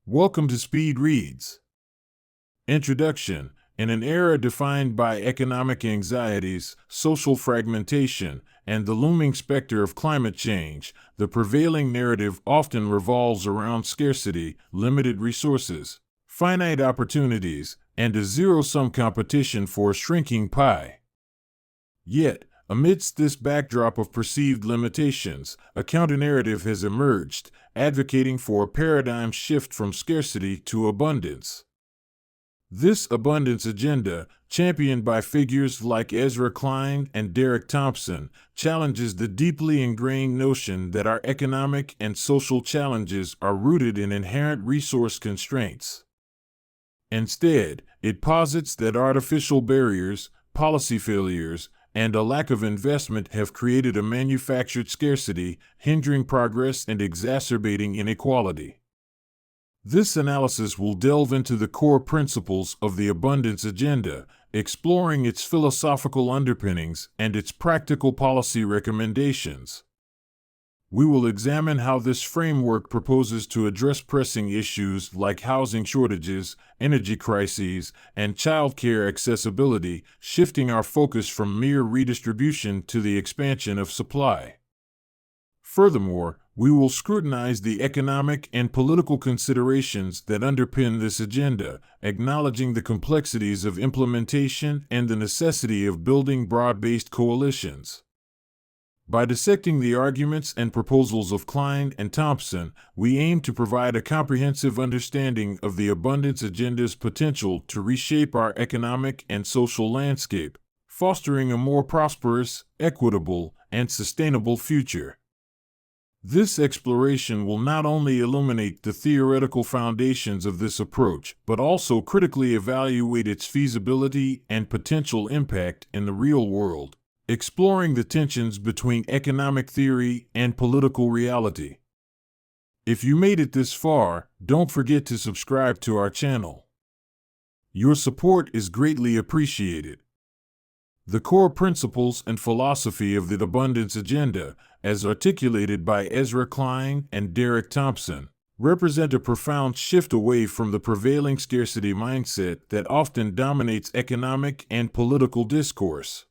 Welcome to Speed Reads. Introduction. In an era defined by economic anxieties, social fragmentation, and the looming specter of climate change, the prevailing narrative often revolves around scarcity, limited resources, finite opportunities, and a zero-sum competition for a shrinking pie. Yet, amidst this backdrop of perceived limitations, a counter-narrative has emerged, advocating for a paradigm shift from scarcity to abundance. This abundance agenda, championed by figures like Ezra Klein and Derek Thompson, challenges the deeply ingrained notion that our economic and social challenges are rooted in inherent resource constraints. Instead, it posits that artificial barriers, policy failures, and a lack of investment have created a manufactured scarcity, hindering progress and exacerbating inequality. This analysis will delve into the core principles of the abundance agenda, exploring its philosophical underpinnings and its practical policy recommendations. We will examine how this framework proposes to address pressing issues like housing shortages, energy crises, and childcare accessibility, shifting our focus from mere redistribution to the expansion of supply. Furthermore, we will scrutinize the economic and political considerations that underpin this agenda, acknowledging the complexities of implementation and the necessity of building broad-based coalitions. By dissecting the arguments and proposals of Klein and Thompson, we aim to provide a comprehensive understanding of the abundance agenda's potential to reshape our economic and social landscape, fostering a more prosperous, equitable, and sustainable future. This exploration will not only illuminate the theoretical foundations of this approach, but also critically evaluate its feasibility and potential impact in the real world, exploring the tensions between economic theory and political reality. If you made it this far, don't forget to subscribe to our channel. Your support is greatly appreciated. The core principles and philosophy of the abundance agenda, as articulated by Ezra Klein and Derek Thompson, represent a profound shift away from the prevailing scarcity mindset that often dominates economic and political discourse.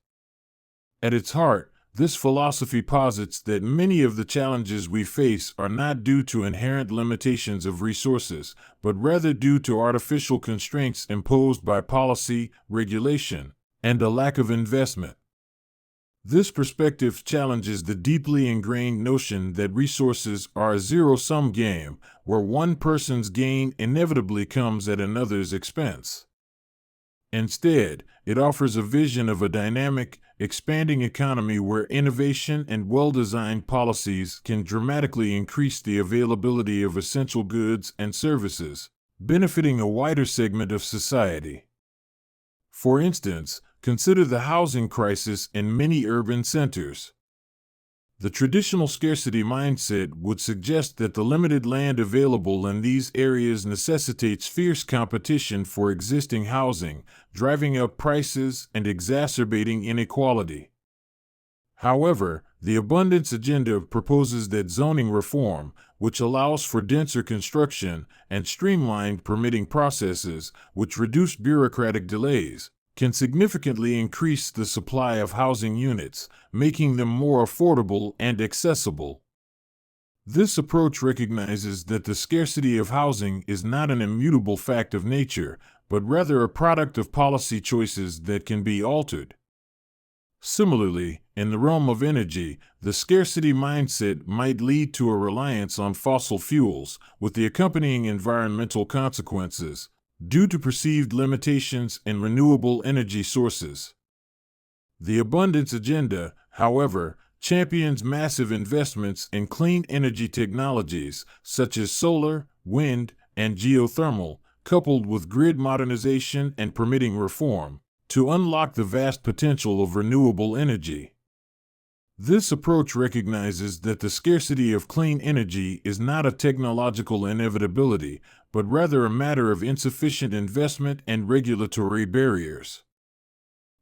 At its heart, this philosophy posits that many of the challenges we face are not due to inherent limitations of resources, but rather due to artificial constraints imposed by policy, regulation, and a lack of investment. This perspective challenges the deeply ingrained notion that resources are a zero-sum game, where one person's gain inevitably comes at another's expense. Instead, it offers a vision of a dynamic, expanding economy where innovation and well-designed policies can dramatically increase the availability of essential goods and services, benefiting a wider segment of society. For instance, consider the housing crisis in many urban centers. The traditional scarcity mindset would suggest that the limited land available in these areas necessitates fierce competition for existing housing, driving up prices and exacerbating inequality. However, the abundance agenda proposes that zoning reform, which allows for denser construction and streamlined permitting processes, which reduce bureaucratic delays, can significantly increase the supply of housing units, making them more affordable and accessible. This approach recognizes that the scarcity of housing is not an immutable fact of nature, but rather a product of policy choices that can be altered. Similarly, in the realm of energy, the scarcity mindset might lead to a reliance on fossil fuels, with the accompanying environmental consequences, due to perceived limitations in renewable energy sources. The abundance agenda, however, champions massive investments in clean energy technologies such as solar, wind, and geothermal, coupled with grid modernization and permitting reform, to unlock the vast potential of renewable energy. This approach recognizes that the scarcity of clean energy is not a technological inevitability, but rather a matter of insufficient investment and regulatory barriers.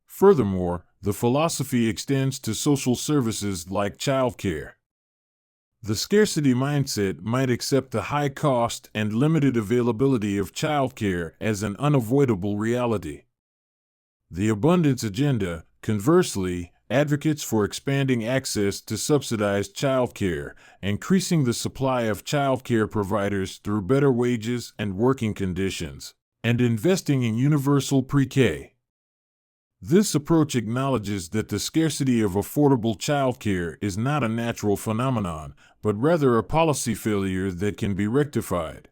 Furthermore, the philosophy extends to social services like childcare. The scarcity mindset might accept the high cost and limited availability of childcare as an unavoidable reality. The abundance agenda, conversely, advocates for expanding access to subsidized childcare, increasing the supply of childcare providers through better wages and working conditions, and investing in universal pre-K. This approach acknowledges that the scarcity of affordable childcare is not a natural phenomenon, but rather a policy failure that can be rectified.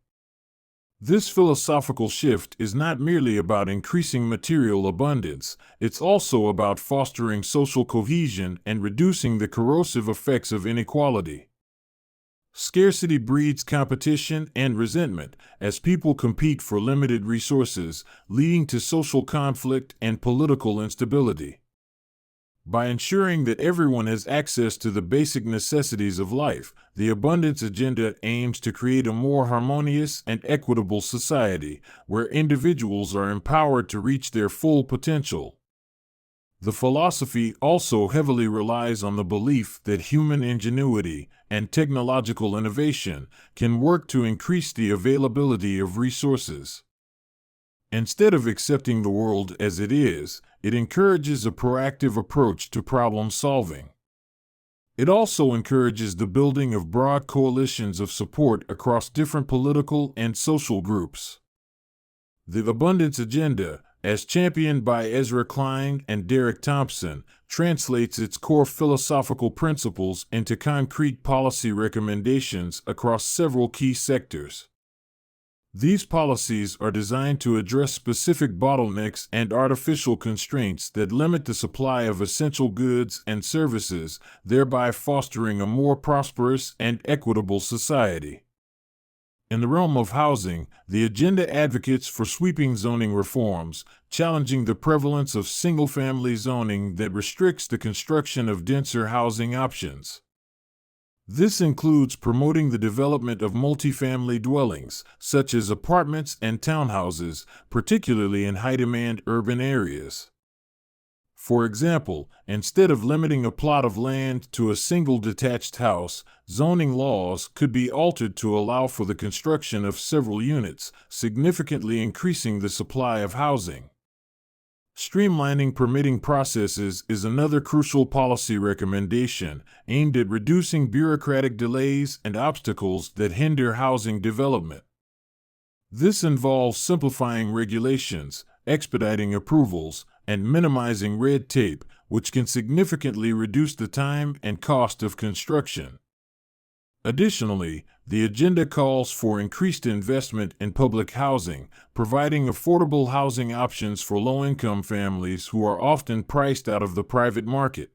This philosophical shift is not merely about increasing material abundance, it's also about fostering social cohesion and reducing the corrosive effects of inequality. Scarcity breeds competition and resentment as people compete for limited resources, leading to social conflict and political instability. By ensuring that everyone has access to the basic necessities of life, the abundance agenda aims to create a more harmonious and equitable society where individuals are empowered to reach their full potential. The philosophy also heavily relies on the belief that human ingenuity and technological innovation can work to increase the availability of resources. Instead of accepting the world as it is, it encourages a proactive approach to problem solving. It also encourages the building of broad coalitions of support across different political and social groups. The abundance agenda, as championed by Ezra Klein and Derek Thompson, translates its core philosophical principles into concrete policy recommendations across several key sectors. These policies are designed to address specific bottlenecks and artificial constraints that limit the supply of essential goods and services, thereby fostering a more prosperous and equitable society. In the realm of housing, the agenda advocates for sweeping zoning reforms, challenging the prevalence of single-family zoning that restricts the construction of denser housing options. This includes promoting the development of multifamily dwellings, such as apartments and townhouses, particularly in high-demand urban areas. For example, instead of limiting a plot of land to a single detached house, zoning laws could be altered to allow for the construction of several units, significantly increasing the supply of housing. Streamlining permitting processes is another crucial policy recommendation aimed at reducing bureaucratic delays and obstacles that hinder housing development. This involves simplifying regulations, expediting approvals, and minimizing red tape, which can significantly reduce the time and cost of construction. Additionally, the agenda calls for increased investment in public housing, providing affordable housing options for low-income families who are often priced out of the private market.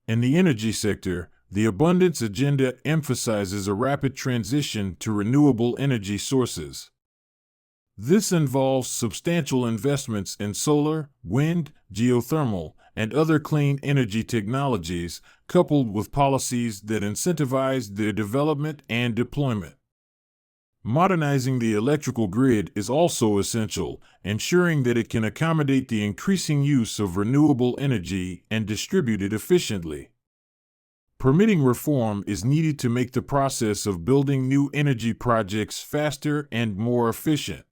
In the energy sector, the abundance agenda emphasizes a rapid transition to renewable energy sources. This involves substantial investments in solar, wind, geothermal, and other clean energy technologies, coupled with policies that incentivize their development and deployment. Modernizing the electrical grid is also essential, ensuring that it can accommodate the increasing use of renewable energy and distribute it efficiently. Permitting reform is needed to make the process of building new energy projects faster and more efficient.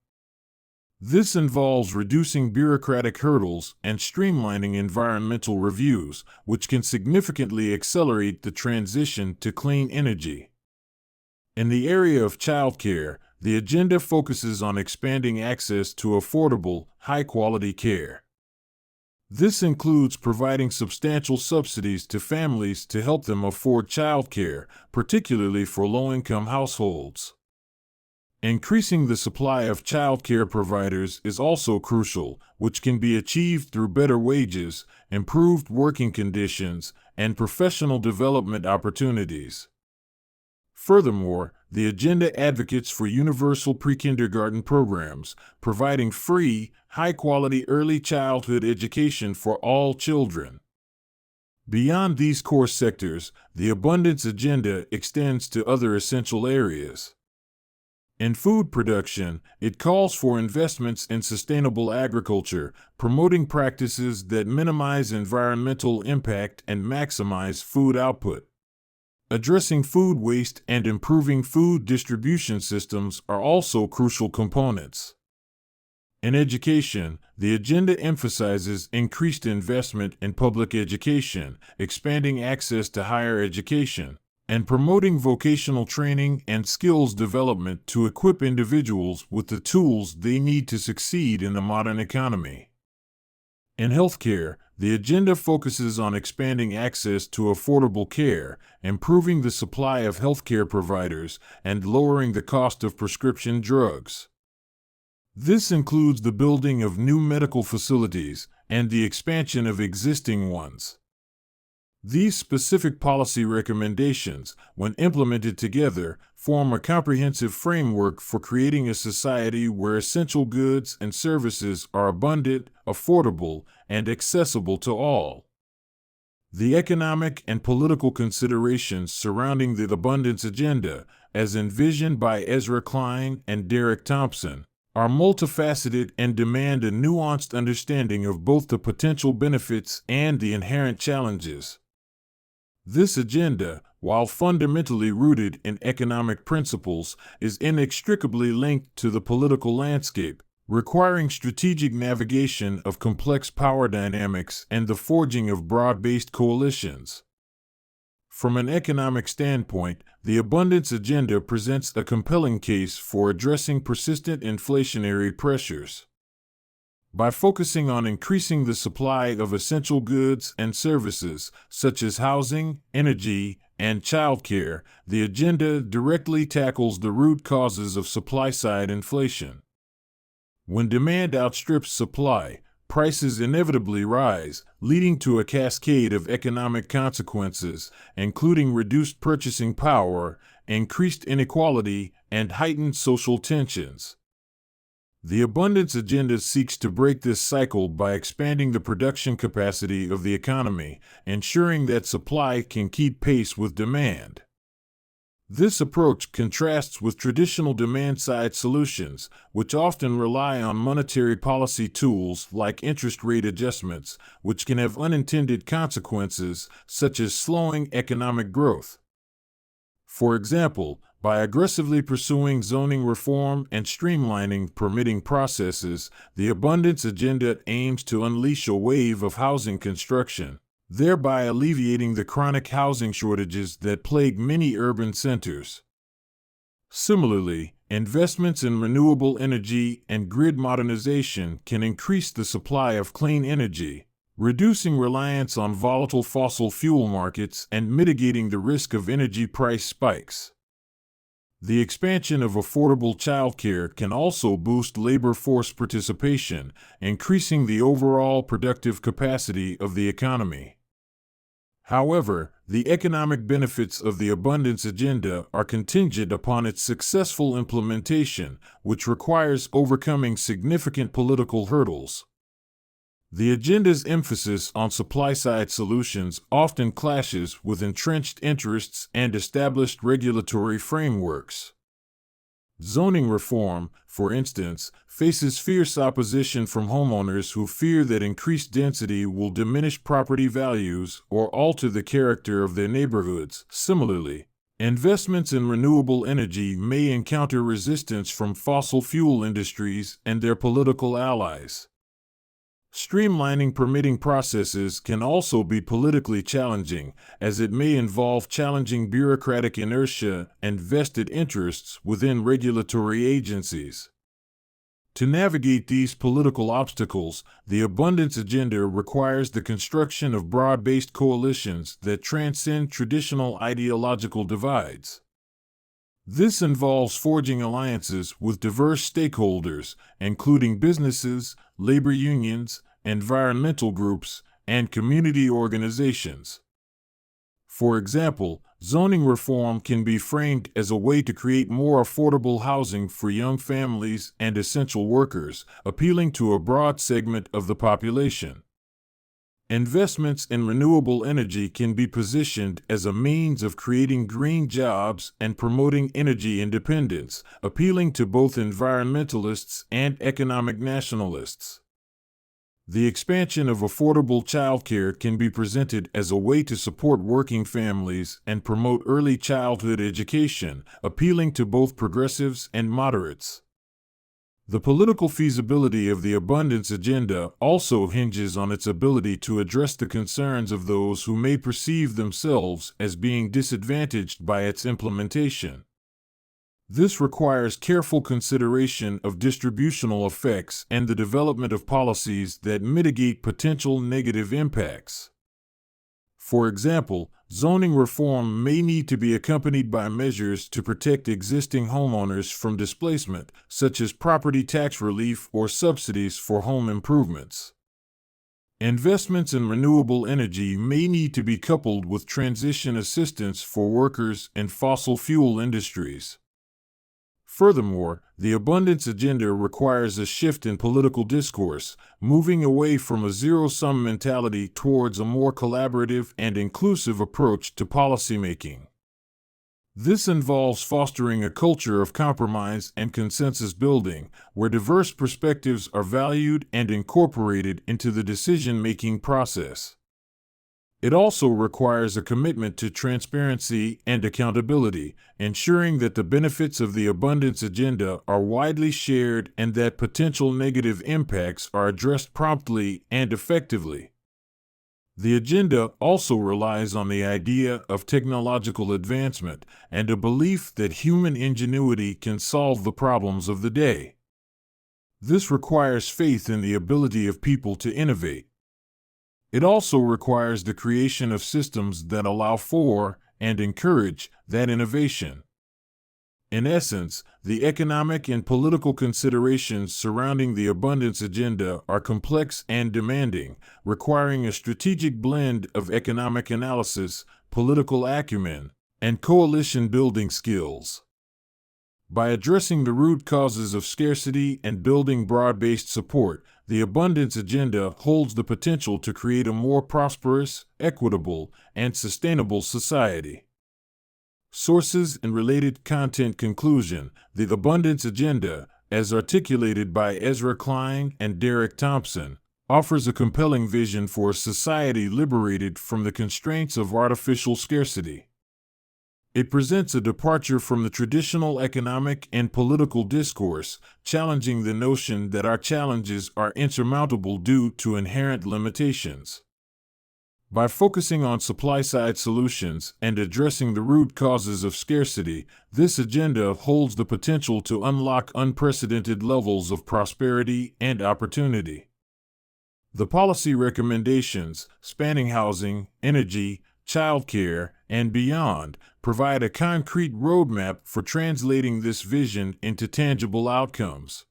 This involves reducing bureaucratic hurdles and streamlining environmental reviews, which can significantly accelerate the transition to clean energy. In the area of childcare, the agenda focuses on expanding access to affordable, high-quality care. This includes providing substantial subsidies to families to help them afford childcare, particularly for low-income households. Increasing the supply of childcare providers is also crucial, which can be achieved through better wages, improved working conditions, and professional development opportunities. Furthermore, the agenda advocates for universal pre-kindergarten programs, providing free, high-quality early childhood education for all children. Beyond these core sectors, the abundance agenda extends to other essential areas. In food production, it calls for investments in sustainable agriculture, promoting practices that minimize environmental impact and maximize food output. Addressing food waste and improving food distribution systems are also crucial components. In education, the agenda emphasizes increased investment in public education, expanding access to higher education, and promoting vocational training and skills development to equip individuals with the tools they need to succeed in the modern economy. In healthcare, the agenda focuses on expanding access to affordable care, improving the supply of healthcare providers, and lowering the cost of prescription drugs. This includes the building of new medical facilities and the expansion of existing ones. These specific policy recommendations, when implemented together, form a comprehensive framework for creating a society where essential goods and services are abundant, affordable, and accessible to all. The economic and political considerations surrounding the abundance agenda, as envisioned by Ezra Klein and Derek Thompson, are multifaceted and demand a nuanced understanding of both the potential benefits and the inherent challenges. This agenda, while fundamentally rooted in economic principles, is inextricably linked to the political landscape, requiring strategic navigation of complex power dynamics and the forging of broad-based coalitions. From an economic standpoint, the abundance agenda presents a compelling case for addressing persistent inflationary pressures. By focusing on increasing the supply of essential goods and services, such as housing, energy, and childcare, the agenda directly tackles the root causes of supply-side inflation. When demand outstrips supply, prices inevitably rise, leading to a cascade of economic consequences, including reduced purchasing power, increased inequality, and heightened social tensions. The abundance agenda seeks to break this cycle by expanding the production capacity of the economy, ensuring that supply can keep pace with demand. This approach contrasts with traditional demand-side solutions, which often rely on monetary policy tools like interest rate adjustments, which can have unintended consequences, such as slowing economic growth. For example, by aggressively pursuing zoning reform and streamlining permitting processes, the abundance agenda aims to unleash a wave of housing construction, thereby alleviating the chronic housing shortages that plague many urban centers. Similarly, investments in renewable energy and grid modernization can increase the supply of clean energy, reducing reliance on volatile fossil fuel markets and mitigating the risk of energy price spikes. The expansion of affordable childcare can also boost labor force participation, increasing the overall productive capacity of the economy. However, the economic benefits of the abundance agenda are contingent upon its successful implementation, which requires overcoming significant political hurdles. The agenda's emphasis on supply-side solutions often clashes with entrenched interests and established regulatory frameworks. Zoning reform, for instance, faces fierce opposition from homeowners who fear that increased density will diminish property values or alter the character of their neighborhoods. Similarly, investments in renewable energy may encounter resistance from fossil fuel industries and their political allies. Streamlining permitting processes can also be politically challenging, as it may involve challenging bureaucratic inertia and vested interests within regulatory agencies. To navigate these political obstacles, the abundance agenda requires the construction of broad-based coalitions that transcend traditional ideological divides. This involves forging alliances with diverse stakeholders, including businesses, labor unions, environmental groups, and community organizations. For example, zoning reform can be framed as a way to create more affordable housing for young families and essential workers, appealing to a broad segment of the population. Investments in renewable energy can be positioned as a means of creating green jobs and promoting energy independence, appealing to both environmentalists and economic nationalists. The expansion of affordable childcare can be presented as a way to support working families and promote early childhood education, appealing to both progressives and moderates. The political feasibility of the abundance agenda also hinges on its ability to address the concerns of those who may perceive themselves as being disadvantaged by its implementation. This requires careful consideration of distributional effects and the development of policies that mitigate potential negative impacts. For example, zoning reform may need to be accompanied by measures to protect existing homeowners from displacement, such as property tax relief or subsidies for home improvements. Investments in renewable energy may need to be coupled with transition assistance for workers in fossil fuel industries. Furthermore, the abundance agenda requires a shift in political discourse, moving away from a zero-sum mentality towards a more collaborative and inclusive approach to policymaking. This involves fostering a culture of compromise and consensus building, where diverse perspectives are valued and incorporated into the decision-making process. It also requires a commitment to transparency and accountability, ensuring that the benefits of the abundance agenda are widely shared and that potential negative impacts are addressed promptly and effectively. The agenda also relies on the idea of technological advancement and a belief that human ingenuity can solve the problems of the day. This requires faith in the ability of people to innovate. It also requires the creation of systems that allow for and encourage that innovation. In essence, the economic and political considerations surrounding the abundance agenda are complex and demanding, requiring a strategic blend of economic analysis, political acumen, and coalition-building skills. By addressing the root causes of scarcity and building broad-based support, the abundance agenda holds the potential to create a more prosperous, equitable, and sustainable society. Sources and related content. Conclusion: the abundance agenda, as articulated by Ezra Klein and Derek Thompson, offers a compelling vision for a society liberated from the constraints of artificial scarcity. It presents a departure from the traditional economic and political discourse, challenging the notion that our challenges are insurmountable due to inherent limitations. By focusing on supply-side solutions and addressing the root causes of scarcity, this agenda holds the potential to unlock unprecedented levels of prosperity and opportunity. The policy recommendations, spanning housing, energy, childcare, and beyond, provide a concrete roadmap for translating this vision into tangible outcomes.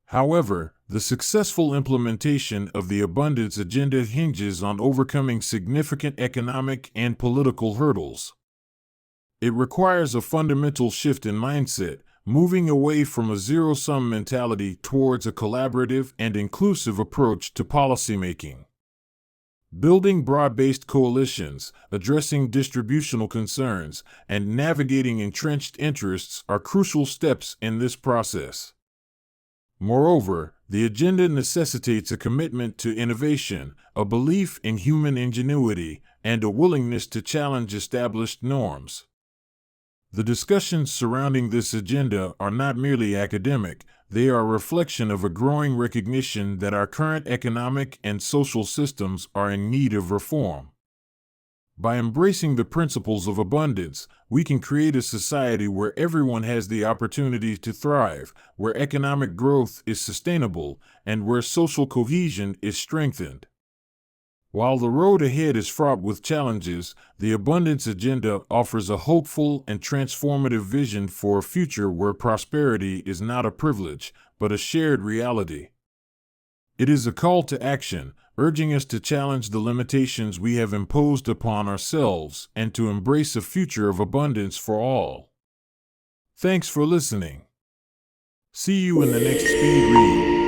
However, the successful implementation of the abundance agenda hinges on overcoming significant economic and political hurdles. It requires a fundamental shift in mindset, moving away from a zero-sum mentality towards a collaborative and inclusive approach to policymaking. Building broad-based coalitions, addressing distributional concerns, and navigating entrenched interests are crucial steps in this process. Moreover, the agenda necessitates a commitment to innovation, a belief in human ingenuity, and a willingness to challenge established norms. The discussions surrounding this agenda are not merely academic, they are a reflection of a growing recognition that our current economic and social systems are in need of reform. By embracing the principles of abundance, we can create a society where everyone has the opportunity to thrive, where economic growth is sustainable, and where social cohesion is strengthened. While the road ahead is fraught with challenges, the abundance agenda offers a hopeful and transformative vision for a future where prosperity is not a privilege, but a shared reality. It is a call to action, urging us to challenge the limitations we have imposed upon ourselves and to embrace a future of abundance for all. Thanks for listening. See you in the next Speed Read.